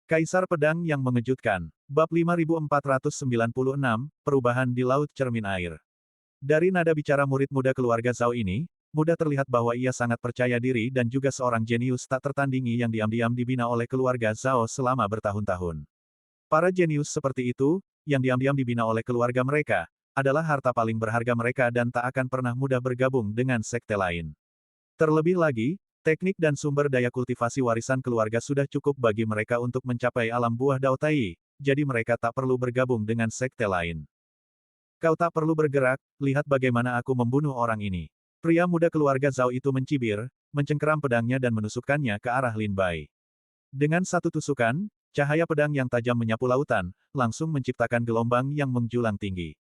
Kaisar Pedang yang Mengejutkan. Bab 5496, Perubahan di Laut Cermin Air. Dari nada bicara murid muda keluarga Zhao ini, mudah terlihat bahwa ia sangat percaya diri dan juga seorang jenius tak tertandingi yang diam-diam dibina oleh keluarga Zhao selama bertahun-tahun. Para jenius seperti itu, yang diam-diam dibina oleh keluarga mereka, adalah harta paling berharga mereka dan tak akan pernah mudah bergabung dengan sekte lain. Terlebih lagi, teknik dan sumber daya kultivasi warisan keluarga sudah cukup bagi mereka untuk mencapai alam buah Dao Tai, jadi mereka tak perlu bergabung dengan sekte lain. Kau tak perlu bergerak, lihat bagaimana aku membunuh orang ini. Pria muda keluarga Zhao itu mencibir, mencengkeram pedangnya dan menusukkannya ke arah Lin Bai. Dengan satu tusukan, cahaya pedang yang tajam menyapu lautan, langsung menciptakan gelombang yang menjulang tinggi.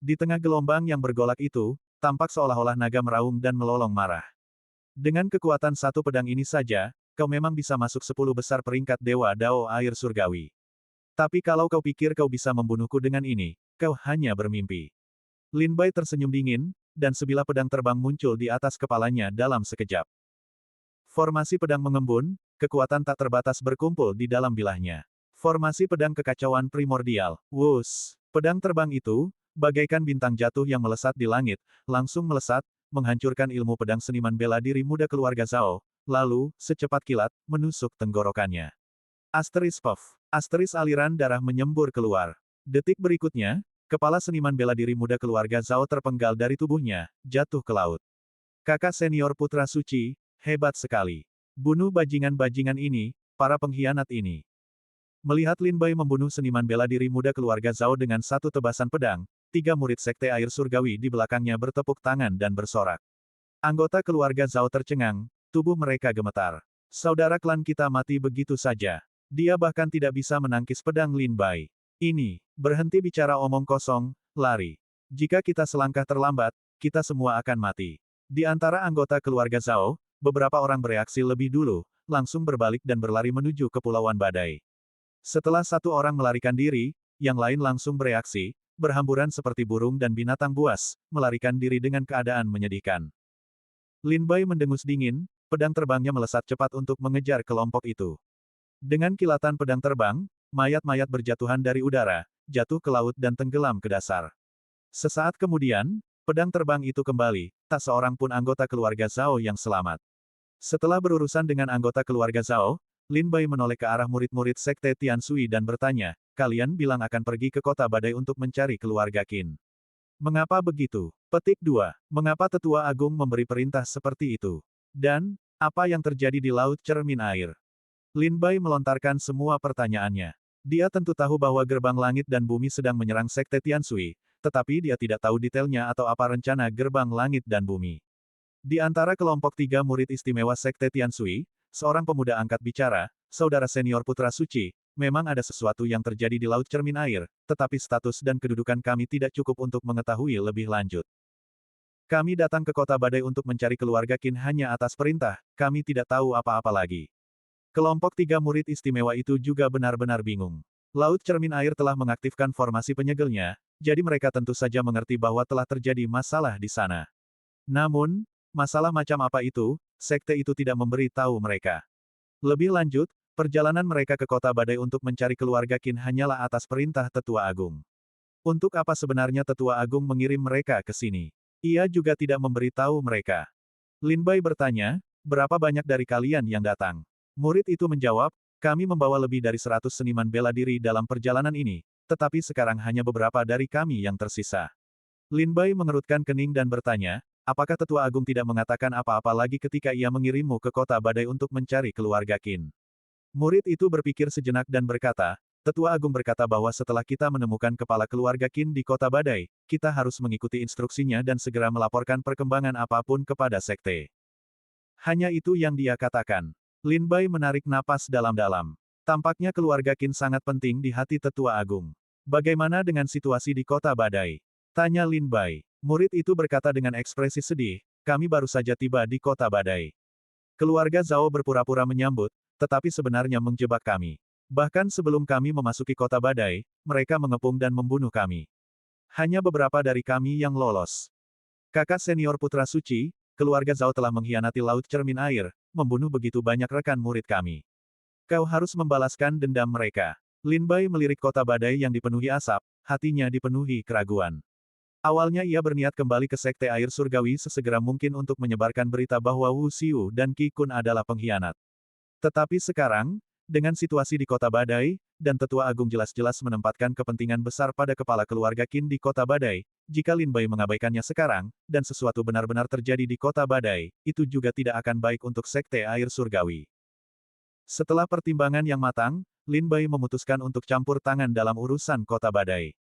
Di tengah gelombang yang bergolak itu, tampak seolah-olah naga meraung dan melolong marah. Dengan kekuatan satu pedang ini saja, kau memang bisa masuk 10 besar peringkat Dewa Dao Air Surgawi. Tapi kalau kau pikir kau bisa membunuhku dengan ini, kau hanya bermimpi. Lin Bai tersenyum dingin, dan sebilah pedang terbang muncul di atas kepalanya dalam sekejap. Formasi pedang mengembun, kekuatan tak terbatas berkumpul di dalam bilahnya. Formasi pedang kekacauan primordial. Wus! Pedang terbang itu, bagaikan bintang jatuh yang melesat di langit, langsung melesat, menghancurkan ilmu pedang seniman bela diri muda keluarga Zhao, lalu, secepat kilat, menusuk tenggorokannya. Asteris puff. Asteris aliran darah menyembur keluar. Detik berikutnya, kepala seniman bela diri muda keluarga Zhao terpenggal dari tubuhnya, jatuh ke laut. Kakak senior putra suci, hebat sekali. Bunuh bajingan-bajingan ini, para pengkhianat ini. Melihat Lin Bai membunuh seniman bela diri muda keluarga Zhao dengan satu tebasan pedang, 3 murid sekte air surgawi di belakangnya bertepuk tangan dan bersorak. Anggota keluarga Zhao tercengang, tubuh mereka gemetar. Saudara klan kita mati begitu saja. Dia bahkan tidak bisa menangkis pedang Lin Bai. Ini, berhenti bicara omong kosong, lari. Jika kita selangkah terlambat, kita semua akan mati. Di antara anggota keluarga Zhao, beberapa orang bereaksi lebih dulu, langsung berbalik dan berlari menuju Kepulauan Badai. Setelah satu orang melarikan diri, yang lain langsung bereaksi, berhamburan seperti burung dan binatang buas, melarikan diri dengan keadaan menyedihkan. Lin Bai mendengus dingin, pedang terbangnya melesat cepat untuk mengejar kelompok itu. Dengan kilatan pedang terbang, mayat-mayat berjatuhan dari udara, jatuh ke laut dan tenggelam ke dasar. Sesaat kemudian, pedang terbang itu kembali, tak seorang pun anggota keluarga Zhao yang selamat. Setelah berurusan dengan anggota keluarga Zhao, Lin Bai menoleh ke arah murid-murid sekte Tian Sui dan bertanya, kalian bilang akan pergi ke kota badai untuk mencari keluarga Qin. Mengapa begitu? Petik 2. Mengapa Tetua Agung memberi perintah seperti itu? Dan, apa yang terjadi di Laut Cermin Air? Lin Bai melontarkan semua pertanyaannya. Dia tentu tahu bahwa gerbang langit dan bumi sedang menyerang sekte Tian Sui, tetapi dia tidak tahu detailnya atau apa rencana gerbang langit dan bumi. Di antara kelompok 3 murid istimewa sekte Tian Sui, seorang pemuda angkat bicara, saudara senior putra suci, memang ada sesuatu yang terjadi di Laut Cermin Air, tetapi status dan kedudukan kami tidak cukup untuk mengetahui lebih lanjut. Kami datang ke kota badai untuk mencari keluarga Qin hanya atas perintah, kami tidak tahu apa-apa lagi. Kelompok 3 murid istimewa itu juga benar-benar bingung. Laut Cermin Air telah mengaktifkan formasi penyegelnya, jadi mereka tentu saja mengerti bahwa telah terjadi masalah di sana. Namun, masalah macam apa itu, sekte itu tidak memberi tahu mereka. Lebih lanjut, perjalanan mereka ke kota badai untuk mencari keluarga Qin hanyalah atas perintah Tetua Agung. Untuk apa sebenarnya Tetua Agung mengirim mereka ke sini? Ia juga tidak memberi tahu mereka. Lin Bai bertanya, berapa banyak dari kalian yang datang? Murid itu menjawab, kami membawa lebih dari 100 seniman bela diri dalam perjalanan ini, tetapi sekarang hanya beberapa dari kami yang tersisa. Lin Bai mengerutkan kening dan bertanya, apakah Tetua Agung tidak mengatakan apa-apa lagi ketika ia mengirimmu ke kota badai untuk mencari keluarga Qin? Murid itu berpikir sejenak dan berkata, Tetua Agung berkata bahwa setelah kita menemukan kepala keluarga Qin di kota badai, kita harus mengikuti instruksinya dan segera melaporkan perkembangan apapun kepada sekte. Hanya itu yang dia katakan. Lin Bai menarik napas dalam-dalam. Tampaknya keluarga Qin sangat penting di hati Tetua Agung. Bagaimana dengan situasi di kota badai? Tanya Lin Bai. Murid itu berkata dengan ekspresi sedih, kami baru saja tiba di kota badai. Keluarga Zhao berpura-pura menyambut, tetapi sebenarnya menjebak kami. Bahkan sebelum kami memasuki kota badai, mereka mengepung dan membunuh kami. Hanya beberapa dari kami yang lolos. Kakak senior putra suci, keluarga Zhao telah mengkhianati Laut Cermin Air, membunuh begitu banyak rekan murid kami. Kau harus membalaskan dendam mereka. Lin Bai melirik kota badai yang dipenuhi asap, hatinya dipenuhi keraguan. Awalnya ia berniat kembali ke Sekte Air Surgawi sesegera mungkin untuk menyebarkan berita bahwa Wu Xiu dan Qi Kun adalah pengkhianat. Tetapi sekarang, dengan situasi di kota badai, dan Tetua Agung jelas-jelas menempatkan kepentingan besar pada kepala keluarga Qin di kota badai, jika Lin Bai mengabaikannya sekarang, dan sesuatu benar-benar terjadi di kota badai, itu juga tidak akan baik untuk Sekte Air Surgawi. Setelah pertimbangan yang matang, Lin Bai memutuskan untuk campur tangan dalam urusan kota badai.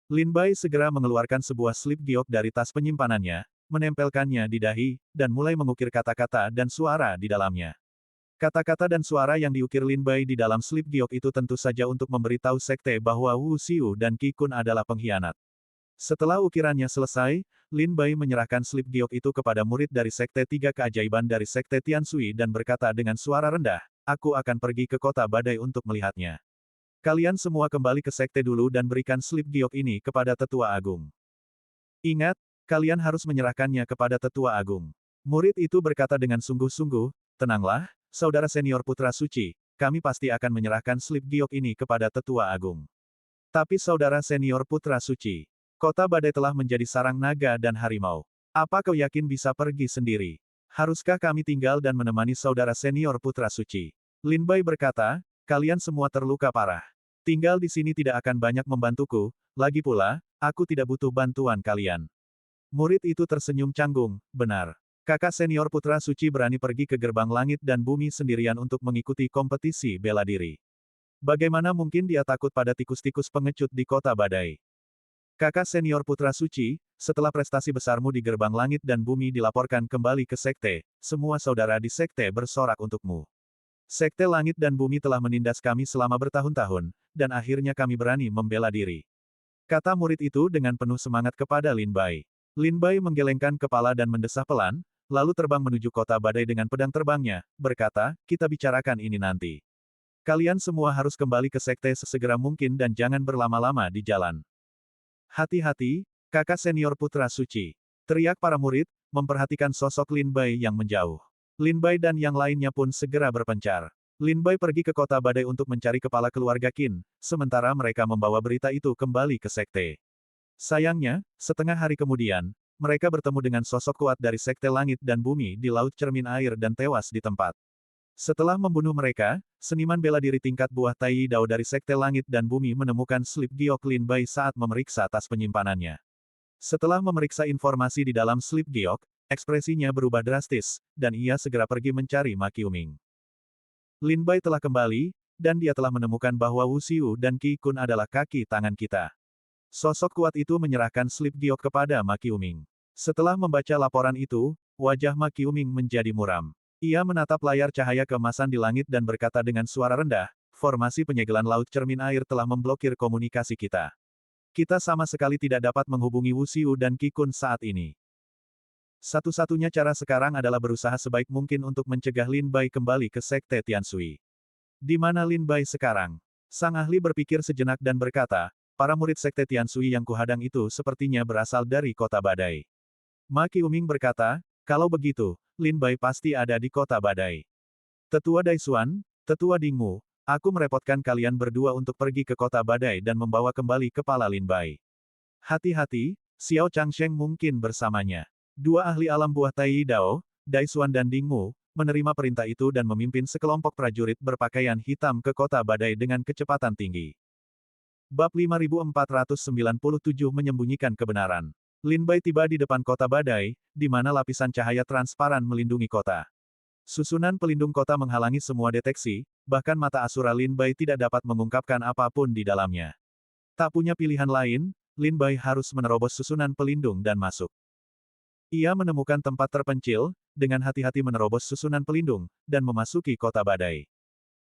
Lin Bai segera mengeluarkan sebuah slip giok dari tas penyimpanannya, menempelkannya di dahi, dan mulai mengukir kata-kata dan suara di dalamnya. Kata-kata dan suara yang diukir Lin Bai di dalam slip giok itu tentu saja untuk memberitahu sekte bahwa Wu Xiu dan Qi Kun adalah pengkhianat. Setelah ukirannya selesai, Lin Bai menyerahkan slip giok itu kepada murid dari Sekte Tiga Keajaiban dari Sekte Tianshui dan berkata dengan suara rendah, "Aku akan pergi ke kota badai untuk melihatnya. Kalian semua kembali ke sekte dulu dan berikan slip giok ini kepada Tetua Agung. Ingat, kalian harus menyerahkannya kepada Tetua Agung." Murid itu berkata dengan sungguh-sungguh, "Tenanglah, saudara senior putra suci, kami pasti akan menyerahkan slip giok ini kepada Tetua Agung." Tapi saudara senior putra suci, kota badai telah menjadi sarang naga dan harimau. Apa kau yakin bisa pergi sendiri? Haruskah kami tinggal dan menemani saudara senior putra suci? Lin Bai berkata, "Kalian semua terluka parah. Tinggal di sini tidak akan banyak membantuku, lagi pula, aku tidak butuh bantuan kalian." Murid itu tersenyum canggung, "Benar. Kakak senior putra suci berani pergi ke gerbang langit dan bumi sendirian untuk mengikuti kompetisi bela diri. Bagaimana mungkin dia takut pada tikus-tikus pengecut di kota badai?" Kakak senior putra suci, setelah prestasi besarmu di gerbang langit dan bumi dilaporkan kembali ke sekte, semua saudara di sekte bersorak untukmu. Sekte Langit dan Bumi telah menindas kami selama bertahun-tahun, dan akhirnya kami berani membela diri. Kata murid itu dengan penuh semangat kepada Lin Bai. Lin Bai menggelengkan kepala dan mendesah pelan, lalu terbang menuju kota badai dengan pedang terbangnya, berkata, "Kita bicarakan ini nanti. Kalian semua harus kembali ke sekte sesegera mungkin dan jangan berlama-lama di jalan." "Hati-hati, kakak senior putra suci," teriak para murid, memperhatikan sosok Lin Bai yang menjauh. Lin Bai dan yang lainnya pun segera berpencar. Lin Bai pergi ke kota badai untuk mencari kepala keluarga Qin, sementara mereka membawa berita itu kembali ke sekte. Sayangnya, setengah hari kemudian, mereka bertemu dengan sosok kuat dari Sekte Langit dan Bumi di Laut Cermin Air dan tewas di tempat. Setelah membunuh mereka, seniman bela diri tingkat buah Tai Dao dari Sekte Langit dan Bumi menemukan slip giok Lin Bai saat memeriksa tas penyimpanannya. Setelah memeriksa informasi di dalam slip giok, ekspresinya berubah drastis, dan ia segera pergi mencari Ma Qiuming. Lin Bai telah kembali, dan dia telah menemukan bahwa Wu Xiu dan Qi Kun adalah kaki tangan kita. Sosok kuat itu menyerahkan slip giok kepada Ma Qiuming. Setelah membaca laporan itu, wajah Ma Qiuming menjadi muram. Ia menatap layar cahaya keemasan di langit dan berkata dengan suara rendah, "Formasi penyegelan Laut Cermin Air telah memblokir komunikasi kita. Kita sama sekali tidak dapat menghubungi Wu Xiu dan Qi Kun saat ini. Satu-satunya cara sekarang adalah berusaha sebaik mungkin untuk mencegah Lin Bai kembali ke Sekte Tianshui." "Di mana Lin Bai sekarang?" Sang ahli berpikir sejenak dan berkata, "Para murid Sekte Tianshui yang kuhadang itu sepertinya berasal dari kota badai." Ma Qiuming berkata, "Kalau begitu, Lin Bai pasti ada di kota badai. Tetua Daisuan, Tetua Dingmu, aku merepotkan kalian berdua untuk pergi ke kota badai dan membawa kembali kepala Lin Bai. Hati-hati, Xiao Changsheng mungkin bersamanya." Dua ahli alam buah Tai Dao, Daisuan dan Dingmu, menerima perintah itu dan memimpin sekelompok prajurit berpakaian hitam ke kota badai dengan kecepatan tinggi. Bab 5497 menyembunyikan kebenaran. Lin Bai tiba di depan kota badai, di mana lapisan cahaya transparan melindungi kota. Susunan pelindung kota menghalangi semua deteksi, bahkan mata Asura Lin Bai tidak dapat mengungkapkan apapun di dalamnya. Tak punya pilihan lain, Lin Bai harus menerobos susunan pelindung dan masuk. Ia menemukan tempat terpencil, dengan hati-hati menerobos susunan pelindung, dan memasuki kota badai.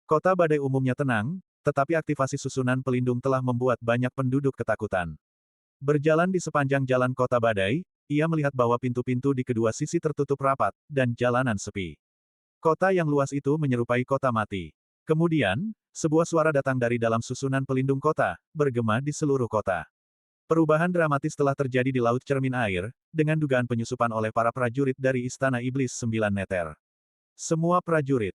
Kota badai umumnya tenang, tetapi aktivasi susunan pelindung telah membuat banyak penduduk ketakutan. Berjalan di sepanjang jalan kota badai, ia melihat bahwa pintu-pintu di kedua sisi tertutup rapat, dan jalanan sepi. Kota yang luas itu menyerupai kota mati. Kemudian, sebuah suara datang dari dalam susunan pelindung kota, bergema di seluruh kota. Perubahan dramatis telah terjadi di Laut Cermin Air, dengan dugaan penyusupan oleh para prajurit dari Istana Iblis 9 Neter. Semua prajurit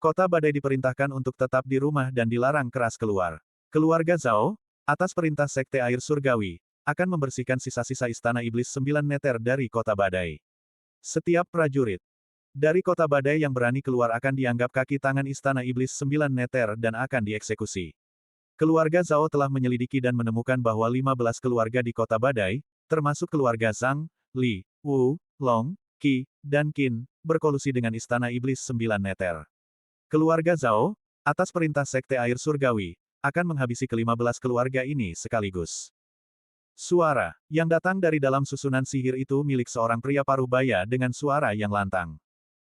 Kota Badai diperintahkan untuk tetap di rumah dan dilarang keras keluar. Keluarga Zhao, atas perintah Sekte Air Surgawi, akan membersihkan sisa-sisa Istana Iblis 9 meter dari Kota Badai. Setiap prajurit dari Kota Badai yang berani keluar akan dianggap kaki tangan Istana Iblis 9 meter dan akan dieksekusi. Keluarga Zhao telah menyelidiki dan menemukan bahwa 15 keluarga di Kota Badai, termasuk keluarga Zhang, Li, Wu, Long, Qi, dan Qin, berkolusi dengan Istana Iblis 9 meter. Keluarga Zhao, atas perintah Sekte Air Surgawi, akan menghabisi ke-15 keluarga ini sekaligus. Suara yang datang dari dalam susunan sihir itu milik seorang pria paruh baya dengan suara yang lantang.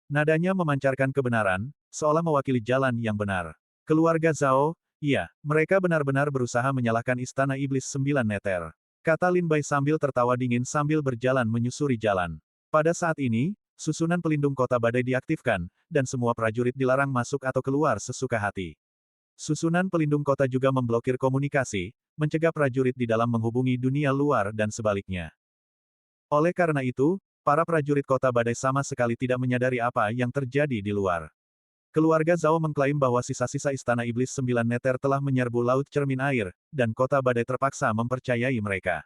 Nadanya memancarkan kebenaran, seolah mewakili jalan yang benar. Keluarga Zhao, iya, mereka benar-benar berusaha menyalahkan Istana Iblis 9 meter. Kata Lin Bai sambil tertawa dingin sambil berjalan menyusuri jalan. Pada saat ini, susunan pelindung Kota Badai diaktifkan, dan semua prajurit dilarang masuk atau keluar sesuka hati. Susunan pelindung kota juga memblokir komunikasi, mencegah prajurit di dalam menghubungi dunia luar dan sebaliknya. Oleh karena itu, para prajurit Kota Badai sama sekali tidak menyadari apa yang terjadi di luar. Keluarga Zhao mengklaim bahwa sisa-sisa Istana Iblis 9 meter telah menyerbu Laut Cermin Air, dan Kota Badai terpaksa mempercayai mereka.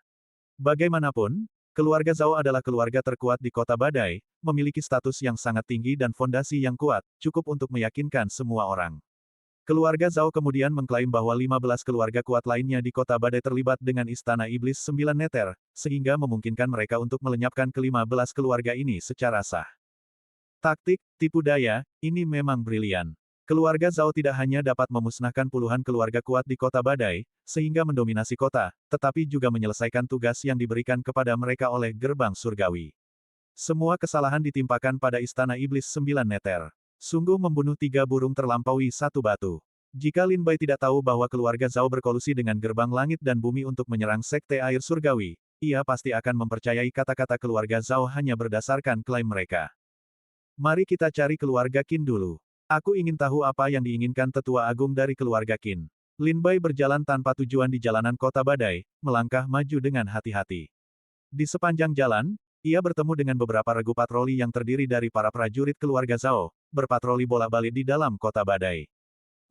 Bagaimanapun, keluarga Zhao adalah keluarga terkuat di Kota Badai, memiliki status yang sangat tinggi dan fondasi yang kuat, cukup untuk meyakinkan semua orang. Keluarga Zhao kemudian mengklaim bahwa 15 keluarga kuat lainnya di Kota Badai terlibat dengan Istana Iblis 9 meter, sehingga memungkinkan mereka untuk melenyapkan ke-15 keluarga ini secara sah. Taktik, tipu daya, ini memang brilian. Keluarga Zhao tidak hanya dapat memusnahkan puluhan keluarga kuat di Kota Badai, sehingga mendominasi kota, tetapi juga menyelesaikan tugas yang diberikan kepada mereka oleh Gerbang Surgawi. Semua kesalahan ditimpakan pada Istana Iblis 9 meter. Sungguh membunuh 3 burung terlampaui 1 batu. Jika Lin Bai tidak tahu bahwa keluarga Zhao berkolusi dengan Gerbang Langit dan Bumi untuk menyerang Sekte Air Surgawi, ia pasti akan mempercayai kata-kata keluarga Zhao hanya berdasarkan klaim mereka. Mari kita cari keluarga Qin dulu. Aku ingin tahu apa yang diinginkan tetua agung dari keluarga Qin. Lin Bai berjalan tanpa tujuan di jalanan Kota Badai, melangkah maju dengan hati-hati. Di sepanjang jalan, ia bertemu dengan beberapa regu patroli yang terdiri dari para prajurit keluarga Zhao, berpatroli bolak-balik di dalam Kota Badai.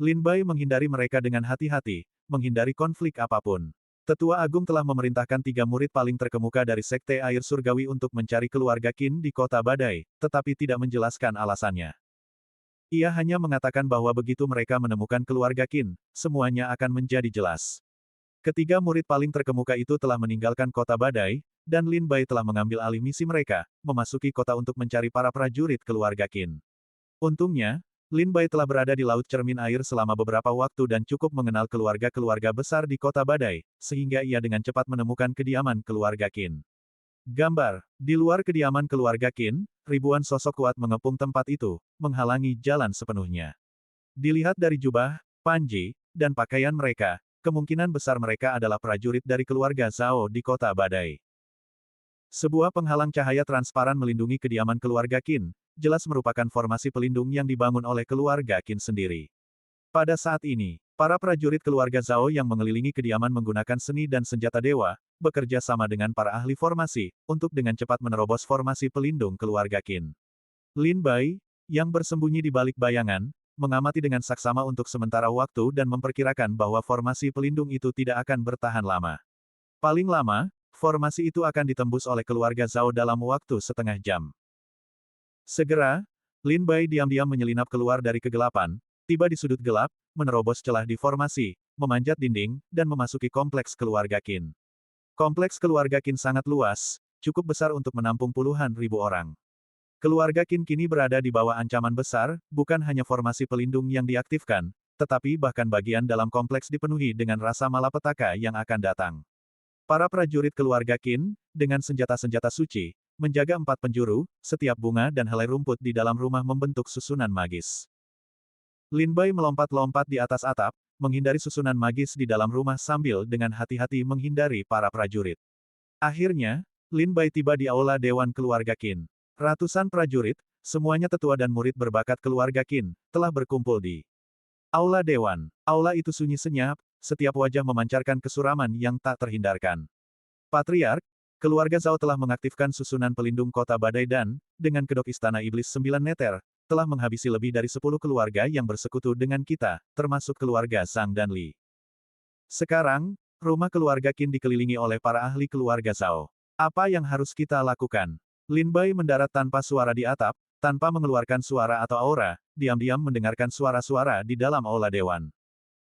Lin Bai menghindari mereka dengan hati-hati, menghindari konflik apapun. Tetua Agung telah memerintahkan 3 murid paling terkemuka dari Sekte Air Surgawi untuk mencari keluarga Qin di Kota Badai, tetapi tidak menjelaskan alasannya. Ia hanya mengatakan bahwa begitu mereka menemukan keluarga Qin, semuanya akan menjadi jelas. Ketiga murid paling terkemuka itu telah meninggalkan Kota Badai, dan Lin Bai telah mengambil alih misi mereka, memasuki kota untuk mencari para prajurit keluarga Qin. Untungnya, Lin Bai telah berada di Laut Cermin Air selama beberapa waktu dan cukup mengenal keluarga-keluarga besar di Kota Badai, sehingga ia dengan cepat menemukan kediaman keluarga Qin. Gambar, di luar kediaman keluarga Qin, ribuan sosok kuat mengepung tempat itu, menghalangi jalan sepenuhnya. Dilihat dari jubah, panji, dan pakaian mereka, kemungkinan besar mereka adalah prajurit dari keluarga Zhao di Kota Badai. Sebuah penghalang cahaya transparan melindungi kediaman keluarga Qin, jelas merupakan formasi pelindung yang dibangun oleh keluarga Qin sendiri. Pada saat ini, para prajurit keluarga Zhao yang mengelilingi kediaman menggunakan seni dan senjata dewa, bekerja sama dengan para ahli formasi, untuk dengan cepat menerobos formasi pelindung keluarga Qin. Lin Bai, yang bersembunyi di balik bayangan, mengamati dengan saksama untuk sementara waktu dan memperkirakan bahwa formasi pelindung itu tidak akan bertahan lama. Paling lama, formasi itu akan ditembus oleh keluarga Zhao dalam waktu setengah jam. Segera, Lin Bai diam-diam menyelinap keluar dari kegelapan, tiba di sudut gelap, menerobos celah di formasi, memanjat dinding, dan memasuki kompleks keluarga Qin. Kompleks keluarga Qin sangat luas, cukup besar untuk menampung puluhan ribu orang. Keluarga Qin kini berada di bawah ancaman besar, bukan hanya formasi pelindung yang diaktifkan, tetapi bahkan bagian dalam kompleks dipenuhi dengan rasa malapetaka yang akan datang. Para prajurit keluarga Qin, dengan senjata-senjata suci, menjaga 4 penjuru, setiap bunga dan helai rumput di dalam rumah membentuk susunan magis. Lin Bai melompat-lompat di atas atap, menghindari susunan magis di dalam rumah sambil dengan hati-hati menghindari para prajurit. Akhirnya, Lin Bai tiba di aula Dewan Keluarga Qin. Ratusan prajurit, semuanya tetua dan murid berbakat keluarga Qin, telah berkumpul di aula Dewan. Aula itu sunyi senyap, setiap wajah memancarkan kesuraman yang tak terhindarkan. Patriark, keluarga Zhao telah mengaktifkan susunan pelindung Kota Badai dan, dengan kedok Istana Iblis 9 meter, telah menghabisi lebih dari 10 keluarga yang bersekutu dengan kita, termasuk keluarga Zhang dan Li. Sekarang, rumah keluarga Qin dikelilingi oleh para ahli keluarga Zhao. Apa yang harus kita lakukan? Lin Bai mendarat tanpa suara di atap, tanpa mengeluarkan suara atau aura, diam-diam mendengarkan suara-suara di dalam aula dewan.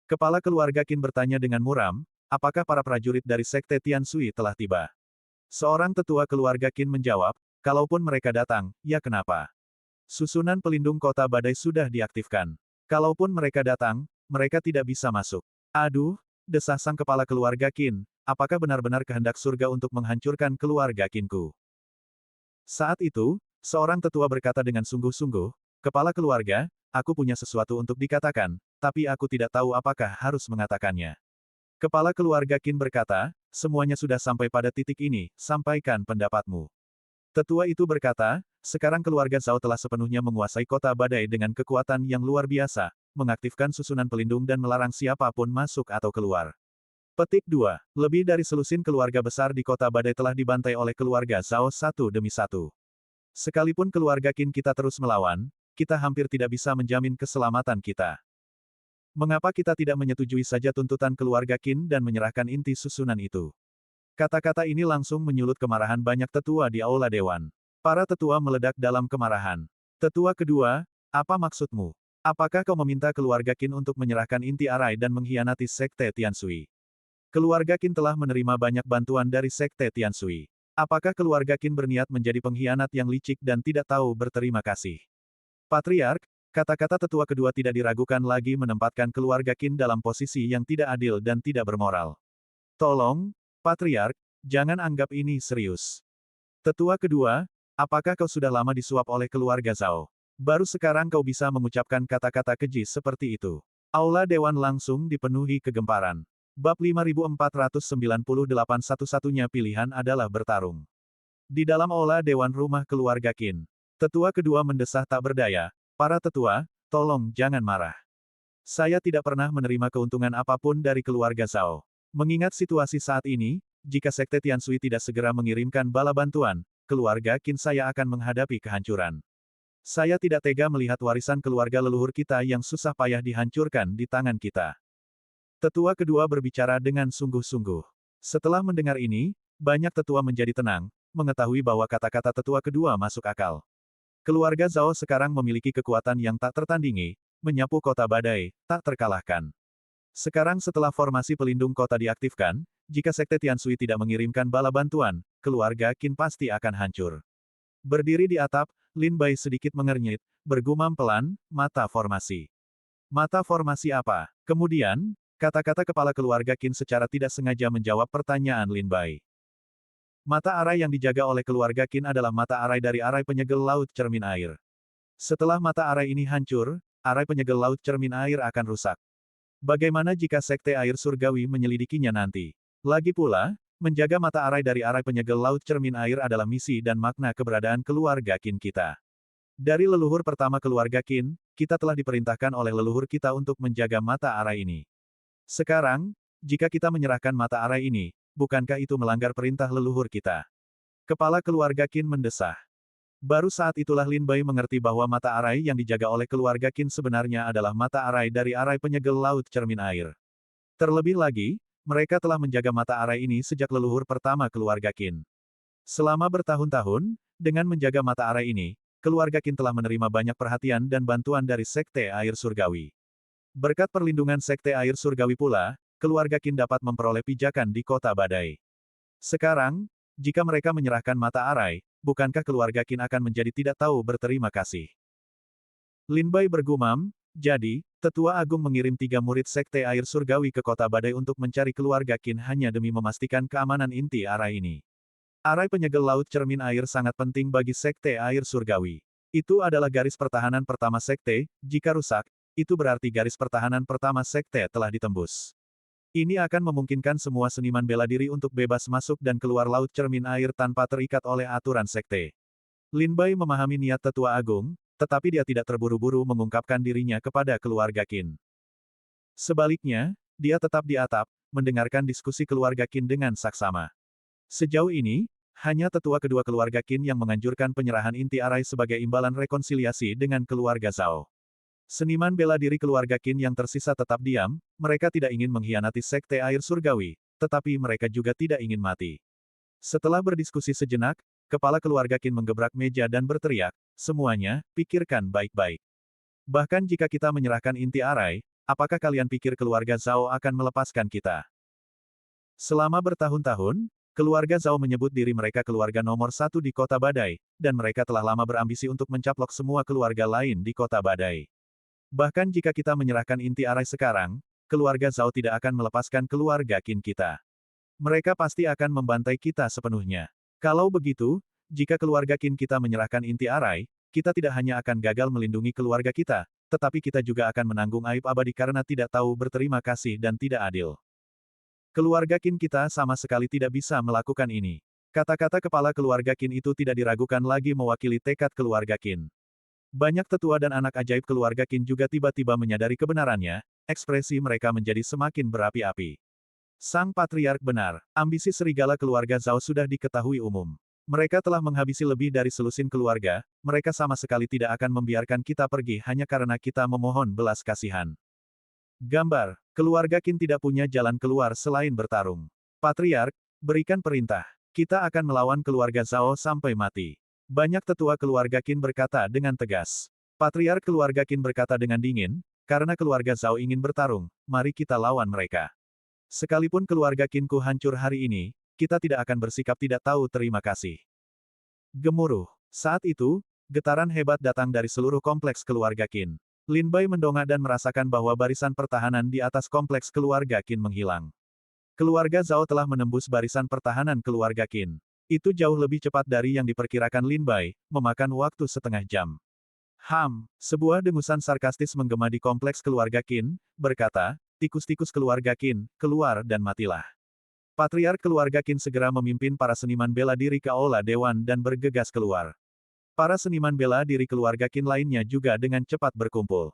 Kepala keluarga Qin bertanya dengan muram, apakah para prajurit dari Sekte Tianshui telah tiba? Seorang tetua keluarga Qin menjawab, kalaupun mereka datang, ya kenapa? Susunan pelindung kota badai sudah diaktifkan. Kalaupun mereka datang, mereka tidak bisa masuk. Aduh, desah sang kepala keluarga Qin, apakah benar-benar kehendak surga untuk menghancurkan keluarga Qinku? Saat itu, seorang tetua berkata dengan sungguh-sungguh, kepala keluarga, aku punya sesuatu untuk dikatakan, tapi aku tidak tahu apakah harus mengatakannya. Kepala keluarga Qin berkata, semuanya sudah sampai pada titik ini, sampaikan pendapatmu. Tetua itu berkata, sekarang keluarga Zhao telah sepenuhnya menguasai kota badai dengan kekuatan yang luar biasa, mengaktifkan susunan pelindung dan melarang siapapun masuk atau keluar. Petik 2. Lebih dari selusin keluarga besar di kota badai telah dibantai oleh keluarga Zhao satu demi satu. Sekalipun keluarga Qin kita terus melawan, kita hampir tidak bisa menjamin keselamatan kita. Mengapa kita tidak menyetujui saja tuntutan keluarga Qin dan menyerahkan inti susunan itu? Kata-kata ini langsung menyulut kemarahan banyak tetua di aula dewan. Para tetua meledak dalam kemarahan. Tetua kedua, apa maksudmu? Apakah kau meminta keluarga Qin untuk menyerahkan inti arai dan mengkhianati Sekte Tianshui? Keluarga Qin telah menerima banyak bantuan dari Sekte Tianshui. Apakah keluarga Qin berniat menjadi pengkhianat yang licik dan tidak tahu berterima kasih? Patriark, kata-kata tetua kedua tidak diragukan lagi menempatkan keluarga Qin dalam posisi yang tidak adil dan tidak bermoral. Tolong, Patriark, jangan anggap ini serius. Tetua kedua, apakah kau sudah lama disuap oleh keluarga Zhao? Baru sekarang kau bisa mengucapkan kata-kata keji seperti itu. Aula dewan langsung dipenuhi kegemparan. Bab 5498 satu-satunya pilihan adalah bertarung. Di dalam aula dewan rumah keluarga Qin. Tetua kedua mendesah tak berdaya, para tetua, tolong jangan marah. Saya tidak pernah menerima keuntungan apapun dari keluarga Zhao. Mengingat situasi saat ini, jika Sekte Tianshui tidak segera mengirimkan bala bantuan, keluarga Qin saya akan menghadapi kehancuran. Saya tidak tega melihat warisan keluarga leluhur kita yang susah payah dihancurkan di tangan kita. Tetua kedua berbicara dengan sungguh-sungguh. Setelah mendengar ini, banyak tetua menjadi tenang, mengetahui bahwa kata-kata tetua kedua masuk akal. Keluarga Zhao sekarang memiliki kekuatan yang tak tertandingi, menyapu kota badai, tak terkalahkan. Sekarang setelah formasi pelindung kota diaktifkan, jika Sekte Tianshui tidak mengirimkan bala bantuan, keluarga Qin pasti akan hancur. Berdiri di atap, Lin Bai sedikit mengernyit, bergumam pelan, mata formasi. Mata formasi apa? Kemudian, kata-kata kepala keluarga Qin secara tidak sengaja menjawab pertanyaan Lin Bai. Mata arai yang dijaga oleh keluarga Qin adalah mata arai dari arai penyegel laut cermin air. Setelah mata arai ini hancur, arai penyegel laut cermin air akan rusak. Bagaimana jika Sekte Air Surgawi menyelidikinya nanti? Lagi pula, menjaga mata arai dari arai penyegel laut cermin air adalah misi dan makna keberadaan keluarga Qin kita. Dari leluhur pertama keluarga Qin, kita telah diperintahkan oleh leluhur kita untuk menjaga mata arai ini. Sekarang, jika kita menyerahkan mata arai ini, bukankah itu melanggar perintah leluhur kita? Kepala keluarga Qin mendesah. Baru saat itulah Lin Bai mengerti bahwa mata arai yang dijaga oleh keluarga Qin sebenarnya adalah mata arai dari arai penyegel laut cermin air. Terlebih lagi, mereka telah menjaga mata arai ini sejak leluhur pertama keluarga Qin. Selama bertahun-tahun, dengan menjaga mata arai ini, keluarga Qin telah menerima banyak perhatian dan bantuan dari Sekte Air Surgawi. Berkat perlindungan Sekte Air Surgawi pula, keluarga Qin dapat memperoleh pijakan di kota badai. Sekarang, jika mereka menyerahkan mata arai, bukankah keluarga Qin akan menjadi tidak tahu berterima kasih? Lin Bai bergumam, jadi, Tetua Agung mengirim 3 murid Sekte Air Surgawi ke kota badai untuk mencari keluarga Qin hanya demi memastikan keamanan inti arai ini. Arai penyegel laut cermin air sangat penting bagi Sekte Air Surgawi. Itu adalah garis pertahanan pertama Sekte, jika rusak, itu berarti garis pertahanan pertama Sekte telah ditembus. Ini akan memungkinkan semua seniman bela diri untuk bebas masuk dan keluar laut cermin air tanpa terikat oleh aturan Sekte. Lin Bai memahami niat Tetua Agung, tetapi dia tidak terburu-buru mengungkapkan dirinya kepada keluarga Qin. Sebaliknya, dia tetap di atap, mendengarkan diskusi keluarga Qin dengan saksama. Sejauh ini, Hanya tetua kedua keluarga Qin yang menganjurkan penyerahan inti arai sebagai imbalan rekonsiliasi dengan keluarga Zhao. Seniman bela diri keluarga Qin yang tersisa tetap diam, mereka tidak ingin mengkhianati Sekte Air Surgawi, tetapi mereka juga tidak ingin mati. Setelah berdiskusi sejenak, kepala keluarga Qin menggebrak meja dan berteriak, "Semuanya, pikirkan baik-baik. Bahkan jika kita menyerahkan inti arai, apakah kalian pikir keluarga Zhao akan melepaskan kita?" Selama bertahun-tahun, keluarga Zhao menyebut diri mereka keluarga nomor satu di Kota Badai, dan mereka telah lama berambisi untuk mencaplok semua keluarga lain di Kota Badai. Bahkan jika kita menyerahkan inti arai sekarang, keluarga Zhao tidak akan melepaskan keluarga Qin kita. Mereka pasti akan membantai kita sepenuhnya. Kalau begitu, jika keluarga Qin kita menyerahkan inti arai, kita tidak hanya akan gagal melindungi keluarga kita, tetapi kita juga akan menanggung aib abadi karena tidak tahu berterima kasih dan tidak adil. Keluarga Qin kita sama sekali tidak bisa melakukan ini. Kata-kata kepala keluarga Qin itu tidak diragukan lagi mewakili tekad keluarga Qin. Banyak tetua dan anak ajaib keluarga Qin juga tiba-tiba menyadari kebenarannya, ekspresi mereka menjadi semakin berapi-api. Sang Patriark benar, ambisi serigala keluarga Zhao sudah diketahui umum. Mereka telah menghabisi lebih dari selusin keluarga, mereka sama sekali tidak akan membiarkan kita pergi hanya karena kita memohon belas kasihan. Gambar, keluarga Qin tidak punya jalan keluar selain bertarung. Patriark, berikan perintah. Kita akan melawan keluarga Zhao sampai mati. Banyak tetua keluarga Qin berkata dengan tegas. Patriark keluarga Qin berkata dengan dingin, karena keluarga Zhao ingin bertarung, mari kita lawan mereka. Sekalipun keluarga Qinku hancur hari ini, kita tidak akan bersikap tidak tahu terima kasih. Gemuruh. Saat itu, getaran hebat datang dari seluruh kompleks keluarga Qin. Lin Bai mendongak dan merasakan bahwa barisan pertahanan di atas kompleks keluarga Qin menghilang. Keluarga Zhao telah menembus barisan pertahanan keluarga Qin. Itu jauh lebih cepat dari yang diperkirakan Lin Bai, memakan waktu setengah jam. Sebuah dengusan sarkastis menggema di kompleks keluarga Qin, berkata, tikus-tikus keluarga Qin, keluar dan matilah. Patriark keluarga Qin segera memimpin para seniman bela diri ke aula dewan dan bergegas keluar. Para seniman bela diri keluarga Qin lainnya juga dengan cepat berkumpul.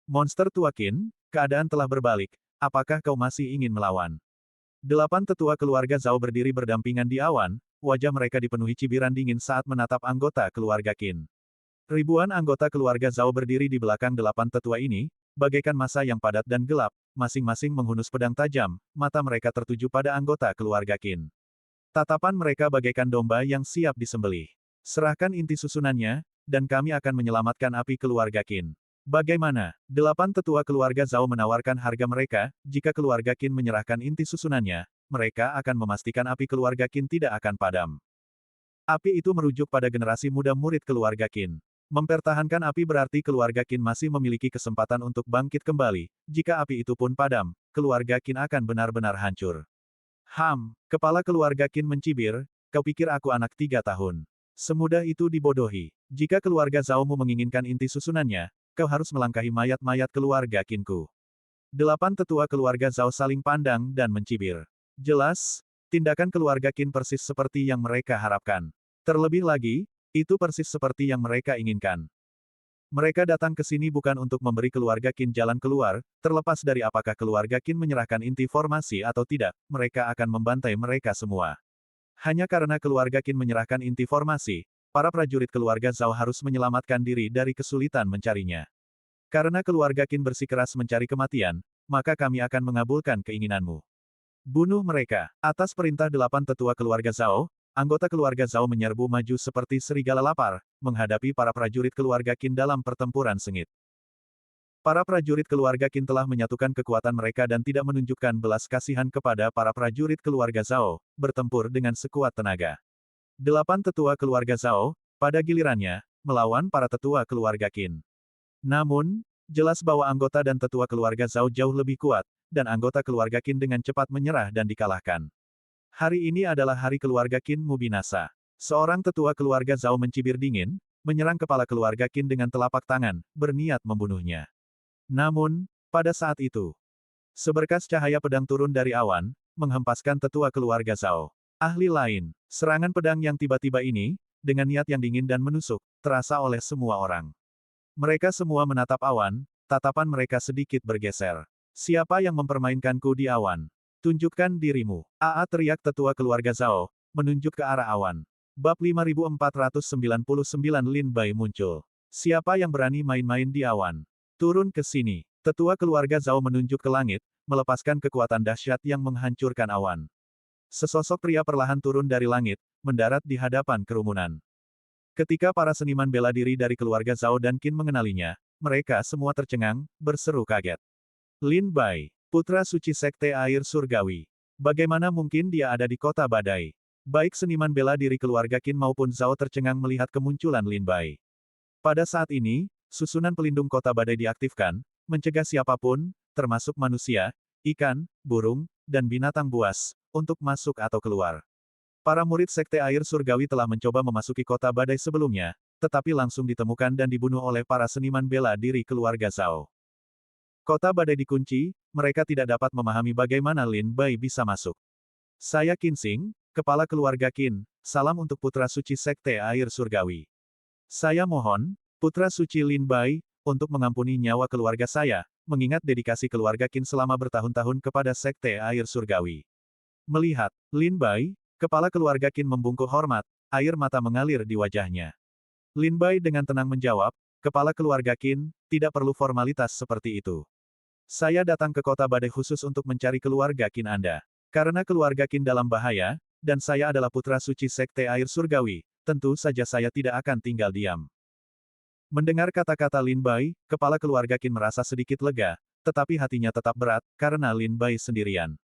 Monster tua Qin, keadaan telah berbalik, apakah kau masih ingin melawan? 8 tetua keluarga Zhao berdiri berdampingan di awan, wajah mereka dipenuhi cibiran dingin saat menatap anggota keluarga Qin. Ribuan anggota keluarga Zhao berdiri di belakang 8 tetua ini, bagaikan massa yang padat dan gelap, masing-masing menghunus pedang tajam, mata mereka tertuju pada anggota keluarga Qin. Tatapan mereka bagaikan domba yang siap disembelih. Serahkan inti susunannya, dan kami akan menyelamatkan api keluarga Qin. Bagaimana? 8 tetua keluarga Zhao menawarkan harga mereka, jika keluarga Qin menyerahkan inti susunannya, mereka akan memastikan api keluarga Qin tidak akan padam. Api itu merujuk pada generasi muda murid keluarga Qin. Mempertahankan api berarti keluarga Qin masih memiliki kesempatan untuk bangkit kembali, jika api itu pun padam, keluarga Qin akan benar-benar hancur. Kepala keluarga Qin mencibir, kau pikir aku anak 3 tahun. Semudah itu dibodohi. Jika keluarga Zhaomu menginginkan inti susunannya, kau harus melangkahi mayat-mayat keluarga Qinku. 8 tetua keluarga Zhao saling pandang dan mencibir. Jelas, tindakan keluarga Qin persis seperti yang mereka harapkan. Terlebih lagi, itu persis seperti yang mereka inginkan. Mereka datang ke sini bukan untuk memberi keluarga Qin jalan keluar, terlepas dari apakah keluarga Qin menyerahkan inti formasi atau tidak, mereka akan membantai mereka semua. Hanya karena keluarga Qin menyerahkan inti formasi, para prajurit keluarga Zhao harus menyelamatkan diri dari kesulitan mencarinya. Karena keluarga Qin bersikeras mencari kematian, maka kami akan mengabulkan keinginanmu. Bunuh mereka. Atas perintah 8 tetua keluarga Zhao, anggota keluarga Zhao menyerbu maju seperti serigala lapar, menghadapi para prajurit keluarga Qin dalam pertempuran sengit. Para prajurit keluarga Qin telah menyatukan kekuatan mereka dan tidak menunjukkan belas kasihan kepada para prajurit keluarga Zhao, bertempur dengan sekuat tenaga. 8 tetua keluarga Zhao, pada gilirannya, melawan para tetua keluarga Qin. Namun, jelas bahwa anggota dan tetua keluarga Zhao jauh lebih kuat, dan anggota keluarga Qin dengan cepat menyerah dan dikalahkan. Hari ini adalah hari keluarga Qin mu binasa. Seorang tetua keluarga Zhao mencibir dingin, menyerang kepala keluarga Qin dengan telapak tangan, berniat membunuhnya. Namun, pada saat itu, seberkas cahaya pedang turun dari awan, menghempaskan tetua keluarga Zhao. Ahli lain, serangan pedang yang tiba-tiba ini, dengan niat yang dingin dan menusuk, terasa oleh semua orang. Mereka semua menatap awan, tatapan mereka sedikit bergeser. Siapa yang mempermainkanku di awan? Tunjukkan dirimu. Aa teriak tetua keluarga Zhao, menunjuk ke arah awan. Bab 5499 Lin Bai muncul. Siapa yang berani main-main di awan? Turun ke sini. Tetua keluarga Zhao menunjuk ke langit, melepaskan kekuatan dahsyat yang menghancurkan awan. Sesosok pria perlahan turun dari langit, mendarat di hadapan kerumunan. Ketika para seniman bela diri dari keluarga Zhao dan Qin mengenalinya, mereka semua tercengang, berseru kaget. Lin Bai, putra suci Sekte Air Surgawi. Bagaimana mungkin dia ada di kota badai? Baik seniman bela diri keluarga Qin maupun Zhao tercengang melihat kemunculan Lin Bai. Pada saat ini, susunan pelindung kota badai diaktifkan, mencegah siapapun, termasuk manusia, ikan, burung, dan binatang buas, untuk masuk atau keluar. Para murid Sekte Air Surgawi telah mencoba memasuki kota badai sebelumnya, tetapi langsung ditemukan dan dibunuh oleh para seniman bela diri keluarga Zhao. Kota badai dikunci, mereka tidak dapat memahami bagaimana Lin Bai bisa masuk. Saya Qin Xing, kepala keluarga Qin, salam untuk putra suci Sekte Air Surgawi. Saya mohon, putra suci Lin Bai, untuk mengampuni nyawa keluarga saya, mengingat dedikasi keluarga Qin selama bertahun-tahun kepada Sekte Air Surgawi. Melihat Lin Bai, kepala keluarga Qin membungkuk hormat, air mata mengalir di wajahnya. Lin Bai dengan tenang menjawab, kepala keluarga Qin, tidak perlu formalitas seperti itu. Saya datang ke kota badai khusus untuk mencari keluarga Qin Anda. Karena keluarga Qin dalam bahaya, dan saya adalah putra suci Sekte Air Surgawi, tentu saja saya tidak akan tinggal diam. Mendengar kata-kata Lin Bai, kepala keluarga Qin merasa sedikit lega, tetapi hatinya tetap berat, karena Lin Bai sendirian.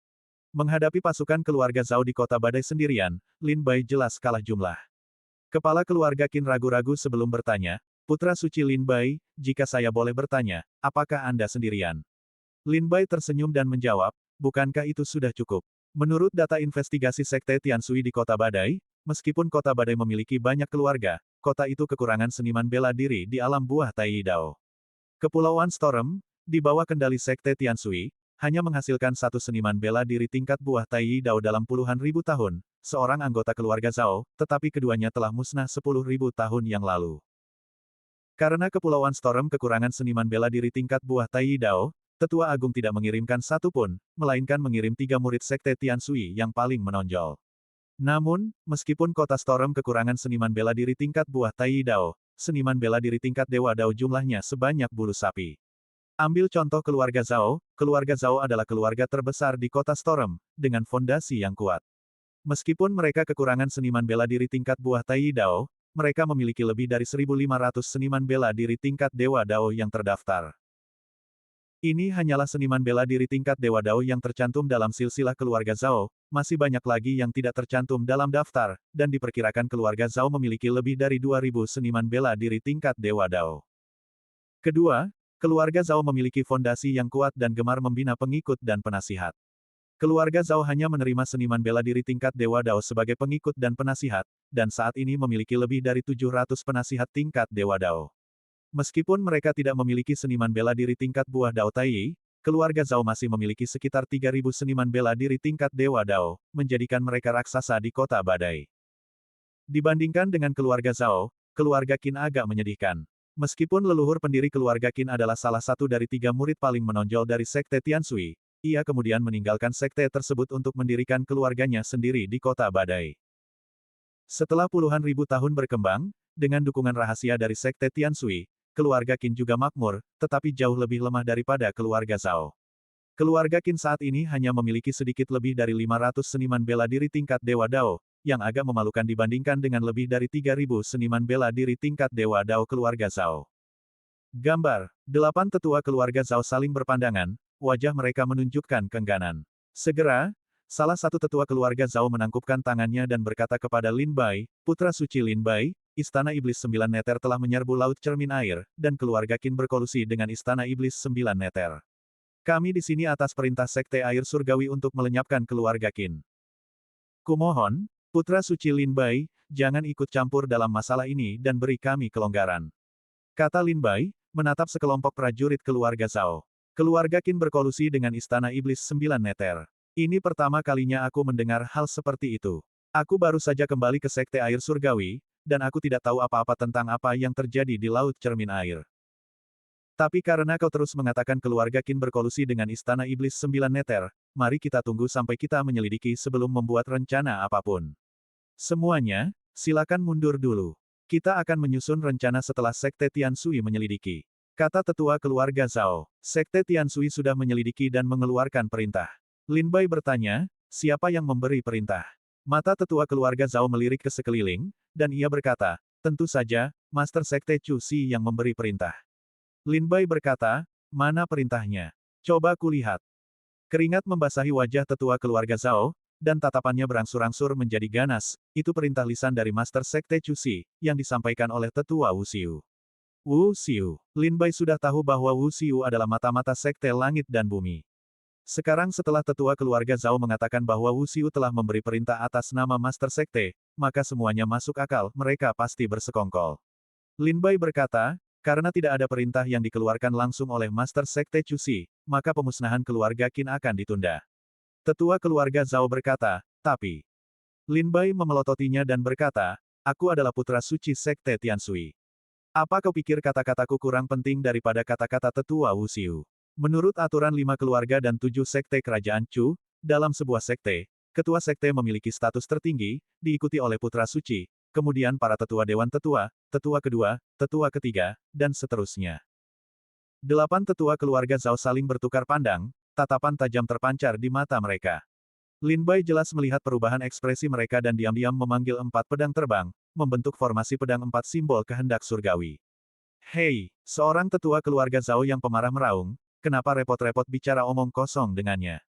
Menghadapi pasukan keluarga Zhao di kota badai sendirian, Lin Bai jelas kalah jumlah. Kepala keluarga Qin ragu-ragu sebelum bertanya, putra suci Lin Bai, jika saya boleh bertanya, apakah Anda sendirian? Lin Bai tersenyum dan menjawab, bukankah itu sudah cukup? Menurut data investigasi Sekte Tianshui di kota badai, meskipun kota badai memiliki banyak keluarga, kota itu kekurangan seniman bela diri di alam buah Tai Dao. Kepulauan Storm, di bawah kendali Sekte Tianshui, hanya menghasilkan satu seniman bela diri tingkat buah Tai Dao dalam puluhan ribu tahun, seorang anggota keluarga Zhao, tetapi keduanya telah musnah 10.000 tahun yang lalu. Karena Kepulauan Storm kekurangan seniman bela diri tingkat buah Tai Dao, Tetua Agung tidak mengirimkan satu pun, melainkan mengirim 3 murid Sekte Tianshui yang paling menonjol. Namun, meskipun kota Storm kekurangan seniman bela diri tingkat buah Tai Dao, seniman bela diri tingkat Dewa Dao jumlahnya sebanyak bulu sapi. Ambil contoh keluarga Zhao adalah keluarga terbesar di kota Storm, dengan fondasi yang kuat. Meskipun mereka kekurangan seniman bela diri tingkat buah Tai Dao, mereka memiliki lebih dari 1.500 seniman bela diri tingkat Dewa Dao yang terdaftar. Ini hanyalah seniman bela diri tingkat Dewa Dao yang tercantum dalam silsilah keluarga Zhao, masih banyak lagi yang tidak tercantum dalam daftar, dan diperkirakan keluarga Zhao memiliki lebih dari 2.000 seniman bela diri tingkat Dewa Dao. Kedua, keluarga Zhao memiliki fondasi yang kuat dan gemar membina pengikut dan penasihat. Keluarga Zhao hanya menerima seniman bela diri tingkat Dewa Dao sebagai pengikut dan penasihat, dan saat ini memiliki lebih dari 700 penasihat tingkat Dewa Dao. Meskipun mereka tidak memiliki seniman bela diri tingkat buah Dao Tai, keluarga Zhao masih memiliki sekitar 3.000 seniman bela diri tingkat Dewa Dao, menjadikan mereka raksasa di kota badai. Dibandingkan dengan keluarga Zhao, keluarga Qin agak menyedihkan. Meskipun leluhur pendiri keluarga Qin adalah salah satu dari 3 murid paling menonjol dari Sekte Tianshui, ia kemudian meninggalkan sekte tersebut untuk mendirikan keluarganya sendiri di kota badai. Setelah puluhan ribu tahun berkembang, dengan dukungan rahasia dari Sekte Tianshui, keluarga Qin juga makmur, tetapi jauh lebih lemah daripada keluarga Zhao. Keluarga Qin saat ini hanya memiliki sedikit lebih dari 500 seniman bela diri tingkat Dewa Dao, yang agak memalukan dibandingkan dengan lebih dari 3.000 seniman bela diri tingkat Dewa Dao keluarga Zhao. Gambar 8 tetua keluarga Zhao saling berpandangan, wajah mereka menunjukkan keengganan. Segera, salah satu tetua keluarga Zhao menangkupkan tangannya dan berkata kepada Lin Bai, putra suci Lin Bai, Istana Iblis 9 Neter telah menyerbu Laut Cermin Air, dan keluarga Qin berkolusi dengan Istana Iblis 9 Neter. Kami di sini atas perintah Sekte Air Surgawi untuk melenyapkan keluarga Qin. Kumohon, putra suci Lin Bai, jangan ikut campur dalam masalah ini dan beri kami kelonggaran. Kata Lin Bai, menatap sekelompok prajurit keluarga Zhao. Keluarga Qin berkolusi dengan Istana Iblis 9 Neter. Ini pertama kalinya aku mendengar hal seperti itu. Aku baru saja kembali ke Sekte Air Surgawi, dan aku tidak tahu apa-apa tentang apa yang terjadi di Laut Cermin Air. Tapi karena kau terus mengatakan keluarga Qin berkolusi dengan Istana Iblis 9 Neter, mari kita tunggu sampai kita menyelidiki sebelum membuat rencana apapun. Semuanya, silakan mundur dulu. Kita akan menyusun rencana setelah Sekte Tianshui menyelidiki. Kata tetua keluarga Zhao. Sekte Tianshui sudah menyelidiki dan mengeluarkan perintah. Lin Bai bertanya, siapa yang memberi perintah? Mata tetua keluarga Zhao melirik ke sekeliling, dan ia berkata, tentu saja, Master Sekte Chu Xi yang memberi perintah. Lin Bai berkata, mana perintahnya? Coba kulihat. Keringat membasahi wajah tetua keluarga Zhao, dan tatapannya berangsur-angsur menjadi ganas. Itu perintah lisan dari Master Sekte Chu Xi, yang disampaikan oleh tetua Wu Xiu. Wu Xiu. Lin Bai sudah tahu bahwa Wu Xiu adalah mata-mata Sekte Langit dan Bumi. Sekarang setelah tetua keluarga Zhao mengatakan bahwa Wu Xiu telah memberi perintah atas nama Master Sekte, maka semuanya masuk akal, mereka pasti bersekongkol. Lin Bai berkata, karena tidak ada perintah yang dikeluarkan langsung oleh Master Sekte Chu Xi, maka pemusnahan keluarga Qin akan ditunda. Tetua keluarga Zhao berkata, tapi... Lin Bai memelototinya dan berkata, aku adalah putra suci Sekte Tianshui. Apa kau pikir kata-kataku kurang penting daripada kata-kata tetua Wu Xiu? Menurut aturan 5 keluarga dan 7 sekte kerajaan Chu, dalam sebuah sekte, ketua sekte memiliki status tertinggi, diikuti oleh putra suci, kemudian para tetua dewan tetua, tetua kedua, tetua ketiga, dan seterusnya. 8 tetua keluarga Zhao saling bertukar pandang, tatapan tajam terpancar di mata mereka. Lin Bai jelas melihat perubahan ekspresi mereka dan diam-diam memanggil 4 pedang terbang, membentuk formasi pedang 4 simbol kehendak surgawi. Hei, seorang tetua keluarga Zhao yang pemarah meraung, kenapa repot-repot bicara omong kosong dengannya?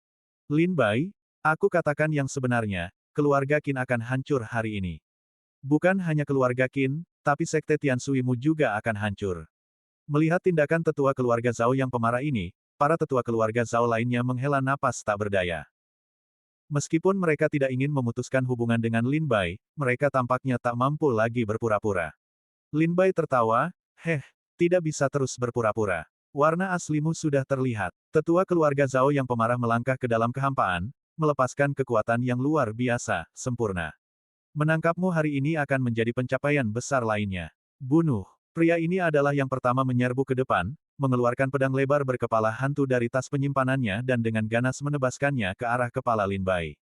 Lin Bai, aku katakan yang sebenarnya, keluarga Qin akan hancur hari ini. Bukan hanya keluarga Qin, tapi Sekte Tianshui-mu juga akan hancur. Melihat tindakan tetua keluarga Zhao yang pemarah ini, para tetua keluarga Zhao lainnya menghela napas tak berdaya. Meskipun mereka tidak ingin memutuskan hubungan dengan Lin Bai, mereka tampaknya tak mampu lagi berpura-pura. Lin Bai tertawa, tidak bisa terus berpura-pura. Warna aslimu sudah terlihat. Tetua keluarga Zhao yang pemarah melangkah ke dalam kehampaan, melepaskan kekuatan yang luar biasa, sempurna. Menangkapmu hari ini akan menjadi pencapaian besar lainnya. Bunuh. Pria ini adalah yang pertama menyerbu ke depan, mengeluarkan pedang lebar berkepala hantu dari tas penyimpanannya dan dengan ganas menebaskannya ke arah kepala Lin Bai.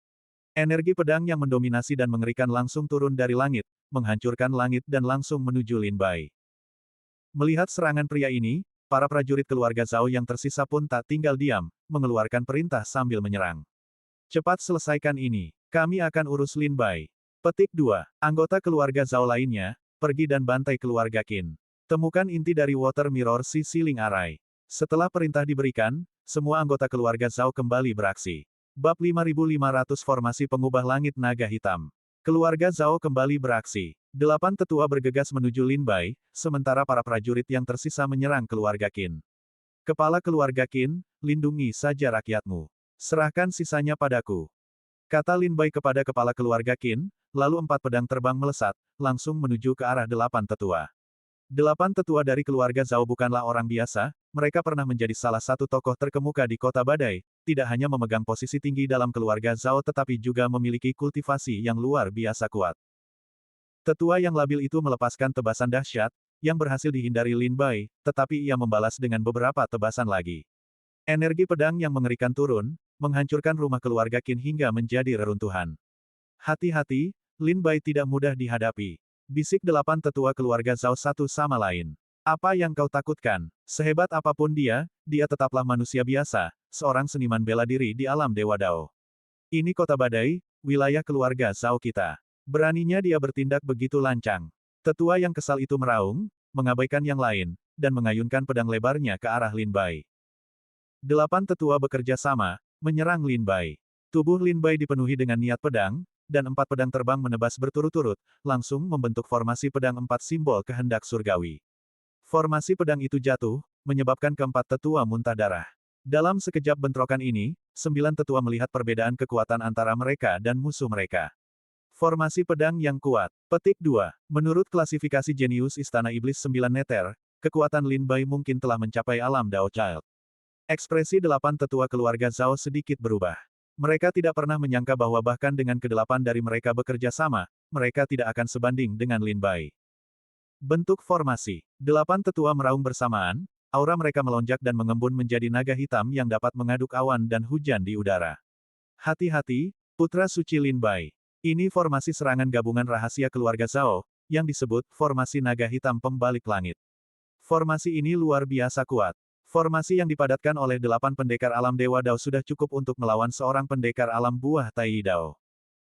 Energi pedang yang mendominasi dan mengerikan langsung turun dari langit, menghancurkan langit dan langsung menuju Lin Bai. Melihat serangan pria ini, para prajurit keluarga Zhao yang tersisa pun tak tinggal diam, mengeluarkan perintah sambil menyerang. Cepat selesaikan ini, kami akan urus Lin Bai. Petik 2. Anggota keluarga Zhao lainnya, pergi dan bantai keluarga Qin. Temukan inti dari Water Mirror Sea Ceiling Array. Setelah perintah diberikan, semua anggota keluarga Zhao kembali beraksi. Bab 5500 Formasi Pengubah Langit Naga Hitam. Keluarga Zhao kembali beraksi. 8 tetua bergegas menuju Lin Bai, sementara para prajurit yang tersisa menyerang keluarga Qin. Kepala keluarga Qin, lindungi saja rakyatmu. Serahkan sisanya padaku. Kata Lin Bai kepada kepala keluarga Qin, lalu 4 pedang terbang melesat, langsung menuju ke arah 8 tetua. 8 tetua dari keluarga Zhao bukanlah orang biasa, mereka pernah menjadi salah satu tokoh terkemuka di kota Badai, tidak hanya memegang posisi tinggi dalam keluarga Zhao tetapi juga memiliki kultivasi yang luar biasa kuat. Tetua yang labil itu melepaskan tebasan dahsyat, yang berhasil dihindari Lin Bai, tetapi ia membalas dengan beberapa tebasan lagi. Energi pedang yang mengerikan turun, menghancurkan rumah keluarga Qin hingga menjadi reruntuhan. Hati-hati, Lin Bai tidak mudah dihadapi. Bisik 8 tetua keluarga Zhao satu sama lain. Apa yang kau takutkan? Sehebat apapun dia tetaplah manusia biasa, seorang seniman bela diri di alam Dewa Dao. Ini kota Badai, wilayah keluarga Zhao kita. Beraninya dia bertindak begitu lancang. Tetua yang kesal itu meraung, mengabaikan yang lain, dan mengayunkan pedang lebarnya ke arah Lin Bai. 8 tetua bekerja sama, menyerang Lin Bai. Tubuh Lin Bai dipenuhi dengan niat pedang, dan 4 pedang terbang menebas berturut-turut, langsung membentuk formasi pedang 4 simbol kehendak surgawi. Formasi pedang itu jatuh, menyebabkan keempat tetua muntah darah. Dalam sekejap bentrokan ini, 9 tetua melihat perbedaan kekuatan antara mereka dan musuh mereka. Formasi pedang yang kuat. Petik 2. Menurut klasifikasi jenius Istana Iblis 9 Neter, kekuatan Lin Bai mungkin telah mencapai alam Dao Child. Ekspresi 8 tetua keluarga Zhao sedikit berubah. Mereka tidak pernah menyangka bahwa bahkan dengan ke-8 dari mereka bekerja sama, mereka tidak akan sebanding dengan Lin Bai. Bentuk formasi. 8 tetua meraung bersamaan, aura mereka melonjak dan mengembun menjadi naga hitam yang dapat mengaduk awan dan hujan di udara. Hati-hati, putra suci Lin Bai. Ini formasi serangan gabungan rahasia keluarga Zhao, yang disebut formasi naga hitam pembalik langit. Formasi ini luar biasa kuat. Formasi yang dipadatkan oleh 8 pendekar alam Dewa Dao sudah cukup untuk melawan seorang pendekar alam buah Tai Dao.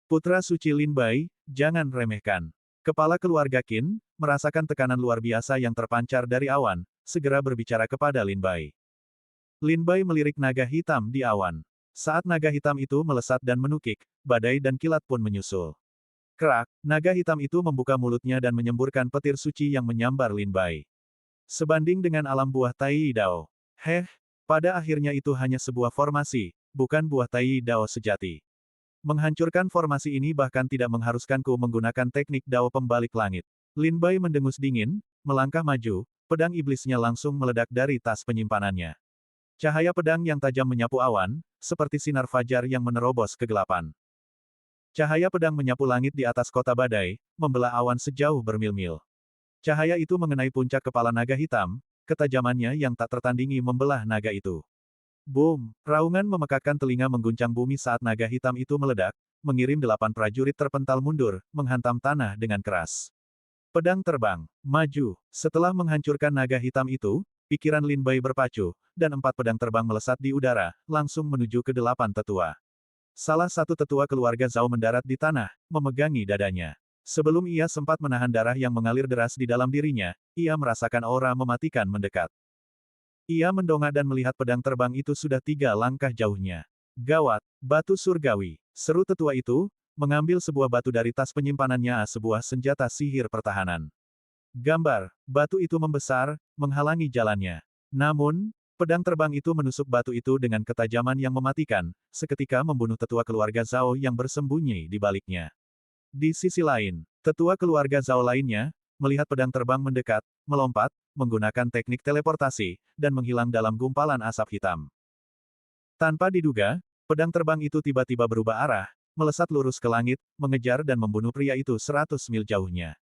Putra suci Lin Bai, jangan remehkan. Kepala keluarga Qin, merasakan tekanan luar biasa yang terpancar dari awan, segera berbicara kepada Lin Bai. Lin Bai melirik naga hitam di awan. Saat naga hitam itu melesat dan menukik, badai dan kilat pun menyusul. Kerak, naga hitam itu membuka mulutnya dan menyemburkan petir suci yang menyambar Lin Bai. Sebanding dengan alam buah Tai Dao. Pada akhirnya itu hanya sebuah formasi, bukan buah Tai Dao sejati. Menghancurkan formasi ini bahkan tidak mengharuskanku menggunakan teknik Dao pembalik langit. Lin Bai mendengus dingin, melangkah maju, pedang iblisnya langsung meledak dari tas penyimpanannya. Cahaya pedang yang tajam menyapu awan, seperti sinar fajar yang menerobos kegelapan. Cahaya pedang menyapu langit di atas kota badai, membelah awan sejauh bermil-mil. Cahaya itu mengenai puncak kepala naga hitam, ketajamannya yang tak tertandingi membelah naga itu. Boom! Raungan memekakkan telinga mengguncang bumi saat naga hitam itu meledak, mengirim 8 prajurit terpental mundur, menghantam tanah dengan keras. Pedang terbang, maju. Setelah menghancurkan naga hitam itu, pikiran Lin Bai berpacu, dan 4 pedang terbang melesat di udara, langsung menuju ke 8 tetua. Salah satu tetua keluarga Zhao mendarat di tanah, memegangi dadanya. Sebelum ia sempat menahan darah yang mengalir deras di dalam dirinya, ia merasakan aura mematikan mendekat. Ia mendongak dan melihat pedang terbang itu sudah 3 langkah jauhnya. Gawat, batu surgawi, seru tetua itu, mengambil sebuah batu dari tas penyimpanannya, sebuah senjata sihir pertahanan. Gambar, batu itu membesar, menghalangi jalannya. Namun, pedang terbang itu menusuk batu itu dengan ketajaman yang mematikan, seketika membunuh tetua keluarga Zhao yang bersembunyi di baliknya. Di sisi lain, tetua keluarga Zhao lainnya, melihat pedang terbang mendekat, melompat, menggunakan teknik teleportasi, dan menghilang dalam gumpalan asap hitam. Tanpa diduga, pedang terbang itu tiba-tiba berubah arah, melesat lurus ke langit, mengejar dan membunuh pria itu 100 mil jauhnya.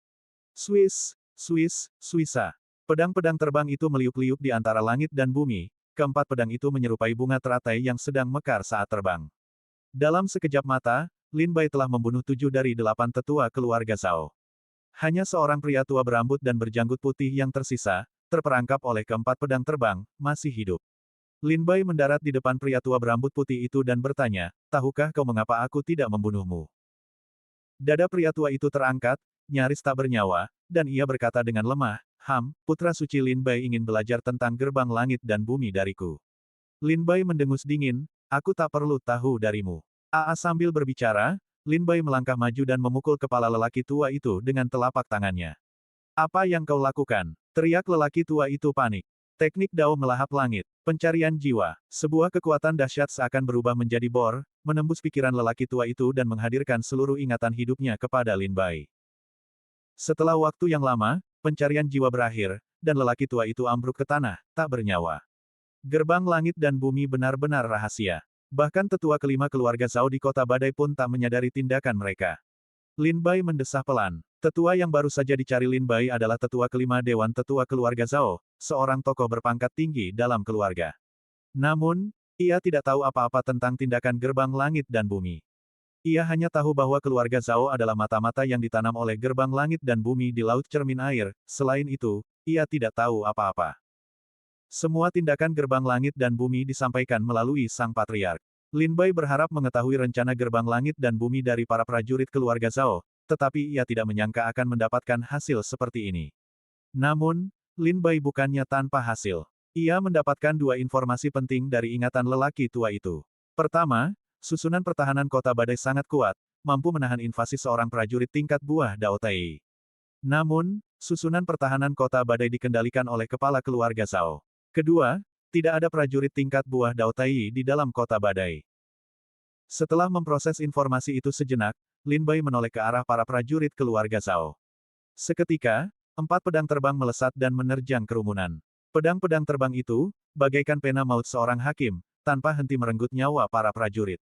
Swiss, Swiss, Swissa. Pedang-pedang terbang itu meliuk-liuk di antara langit dan bumi, keempat pedang itu menyerupai bunga teratai yang sedang mekar saat terbang. Dalam sekejap mata, Lin Bai telah membunuh 7 dari 8 tetua keluarga Zhao. Hanya seorang pria tua berambut dan berjanggut putih yang tersisa, terperangkap oleh keempat pedang terbang, masih hidup. Lin Bai mendarat di depan pria tua berambut putih itu dan bertanya, "Tahukah kau mengapa aku tidak membunuhmu?" Dada pria tua itu terangkat, nyaris tak bernyawa, dan ia berkata dengan lemah, Putra suci Lin Bai ingin belajar tentang gerbang langit dan bumi dariku." Lin Bai mendengus dingin, "Aku tak perlu tahu darimu." Sambil berbicara, Lin Bai melangkah maju dan memukul kepala lelaki tua itu dengan telapak tangannya. "Apa yang kau lakukan?" teriak lelaki tua itu panik. Teknik Dao melahap langit. Pencarian jiwa. Sebuah kekuatan dahsyat seakan berubah menjadi bor, menembus pikiran lelaki tua itu dan menghadirkan seluruh ingatan hidupnya kepada Lin Bai. Setelah waktu yang lama, pencarian jiwa berakhir, dan lelaki tua itu ambruk ke tanah, tak bernyawa. Gerbang langit dan bumi benar-benar rahasia. Bahkan tetua kelima keluarga Zhao di kota badai pun tak menyadari tindakan mereka. Lin Bai mendesah pelan. Tetua yang baru saja dicari Lin Bai adalah tetua kelima Dewan Tetua Keluarga Zhao, seorang tokoh berpangkat tinggi dalam keluarga. Namun, ia tidak tahu apa-apa tentang tindakan gerbang langit dan bumi. Ia hanya tahu bahwa keluarga Zhao adalah mata-mata yang ditanam oleh gerbang langit dan bumi di Laut Cermin Air, selain itu, ia tidak tahu apa-apa. Semua tindakan gerbang langit dan bumi disampaikan melalui sang patriark. Lin Bai berharap mengetahui rencana gerbang langit dan bumi dari para prajurit keluarga Zhao, tetapi ia tidak menyangka akan mendapatkan hasil seperti ini. Namun, Lin Bai bukannya tanpa hasil. Ia mendapatkan 2 informasi penting dari ingatan lelaki tua itu. Pertama, susunan pertahanan kota badai sangat kuat, mampu menahan invasi seorang prajurit tingkat buah Dao Tai. Namun, susunan pertahanan kota badai dikendalikan oleh kepala keluarga Zhao. Kedua, tidak ada prajurit tingkat buah Dao Tai di dalam kota badai. Setelah memproses informasi itu sejenak, Lin Bai menoleh ke arah para prajurit keluarga Zhao. Seketika, 4 pedang terbang melesat dan menerjang kerumunan. Pedang-pedang terbang itu, bagaikan pena maut seorang hakim, tanpa henti merenggut nyawa para prajurit.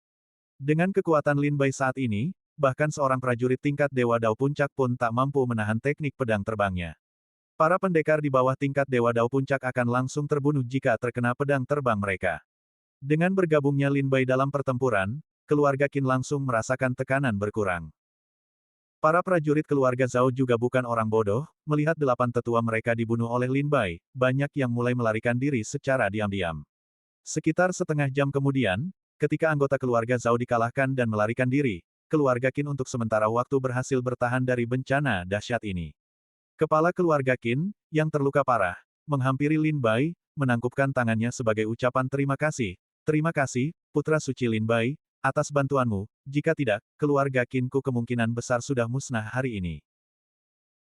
Dengan kekuatan Lin Bai saat ini, bahkan seorang prajurit tingkat Dewa Dao Puncak pun tak mampu menahan teknik pedang terbangnya. Para pendekar di bawah tingkat Dewa Dao Puncak akan langsung terbunuh jika terkena pedang terbang mereka. Dengan bergabungnya Lin Bai dalam pertempuran, keluarga Qin langsung merasakan tekanan berkurang. Para prajurit keluarga Zhao juga bukan orang bodoh, melihat 8 tetua mereka dibunuh oleh Lin Bai, banyak yang mulai melarikan diri secara diam-diam. Sekitar setengah jam kemudian, ketika anggota keluarga Zhao dikalahkan dan melarikan diri, keluarga Qin untuk sementara waktu berhasil bertahan dari bencana dahsyat ini. Kepala keluarga Qin, yang terluka parah, menghampiri Lin Bai, menangkupkan tangannya sebagai ucapan terima kasih. Terima kasih, putra suci Lin Bai, atas bantuanmu, jika tidak, keluarga Qinku kemungkinan besar sudah musnah hari ini.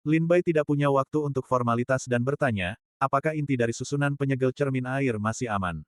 Lin Bai tidak punya waktu untuk formalitas dan bertanya, apakah inti dari susunan penyegel cermin air masih aman.